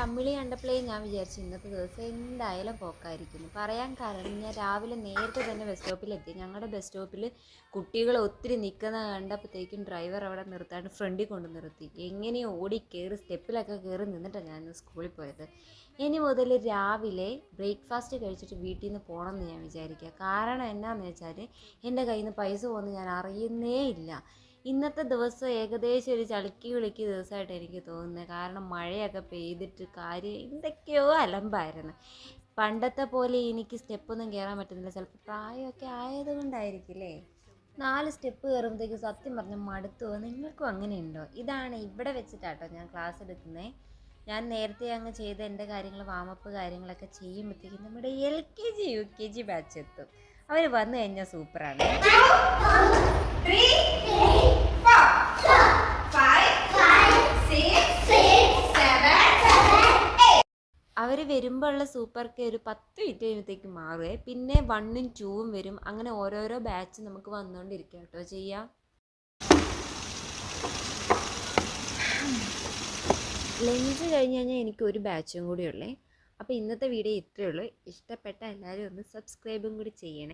അമ്മിളി കണ്ടപ്പോഴേ ഞാൻ വിചാരിച്ചു ഇന്നത്തെ ദിവസം എന്തായാലും പോക്കായിരിക്കുന്നു. പറയാൻ കാരണം ഞാൻ രാവിലെ നേരത്തെ തന്നെ ബസ് സ്റ്റോപ്പിലെത്തി. ഞങ്ങളുടെ ബസ് സ്റ്റോപ്പിൽ കുട്ടികൾ ഒത്തിരി നിൽക്കുന്ന കണ്ടപ്പോഴത്തേക്കും ഡ്രൈവർ അവിടെ നിർത്താണ്ട് ഫ്രണ്ടിൽ കൊണ്ട് നിർത്തി. എങ്ങനെയോ ഓടി കയറി സ്റ്റെപ്പിലൊക്കെ കയറി നിന്നിട്ടാണ് ഞാൻ സ്കൂളിൽ പോയത്. ഇനി മുതൽ രാവിലെ ബ്രേക്ക്ഫാസ്റ്റ് കഴിച്ചിട്ട് വീട്ടിൽ നിന്ന് പോകണമെന്ന് ഞാൻ വിചാരിക്കുക. കാരണം എന്നാന്ന് വെച്ചാൽ എൻ്റെ കയ്യിൽ നിന്ന് പൈസ പോകുന്നത് ഞാൻ അറിയുന്നേ ഇല്ല. ഇന്നത്തെ ദിവസം ഏകദേശം ഒരു ചളുക്കി വിളിക്ക് ദിവസമായിട്ട് എനിക്ക് തോന്നുന്നത്. കാരണം മഴയൊക്കെ പെയ്തിട്ട് കാര്യം എന്തൊക്കെയോ അലമ്പായിരുന്നു. പണ്ടത്തെ പോലെ എനിക്ക് സ്റ്റെപ്പൊന്നും കയറാൻ പറ്റുന്നില്ല. ചിലപ്പോൾ പ്രായമൊക്കെ ആയതുകൊണ്ടായിരിക്കില്ലേ. 4 സ്റ്റെപ്പ് കയറുമ്പോഴത്തേക്കും സത്യം പറഞ്ഞാൽ മടുത്തു പോകും. നിങ്ങൾക്കും അങ്ങനെയുണ്ടോ? ഇതാണ് ഇവിടെ വെച്ചിട്ടാട്ടോ ഞാൻ ക്ലാസ് എടുക്കുന്നത്. ഞാൻ നേരത്തെ അങ്ങ് ചെയ്ത എൻ്റെ കാര്യങ്ങൾ വാമപ്പ് കാര്യങ്ങളൊക്കെ ചെയ്യുമ്പോഴത്തേക്കും നമ്മുടെ LKG UKG ബാച്ച് എത്തും. അവർ വന്നു കഴിഞ്ഞാൽ സൂപ്പറാണ്. അവർ വരുമ്പോൾ ഉള്ള സൂപ്പർക്ക് ഒരു 10 മിനിറ്റ് കഴിയുമ്പോഴത്തേക്ക് മാറുമേ. പിന്നെ 1ഉം 2ഉം വരും. അങ്ങനെ ഓരോരോ ബാച്ച് നമുക്ക് വന്നുകൊണ്ടിരിക്കുക കേട്ടോ ചെയ്യാം. ലഞ്ച് കഴിഞ്ഞ് കഴിഞ്ഞാൽ എനിക്ക് ഒരു ബാച്ചും കൂടി ഉള്ളേ. അപ്പോൾ ഇന്നത്തെ വീഡിയോ ഇത്രയേ ഉള്ളൂ. ഇഷ്ടപ്പെട്ട എല്ലാവരും ഒന്ന് സബ്സ്ക്രൈബും കൂടി ചെയ്യണേ.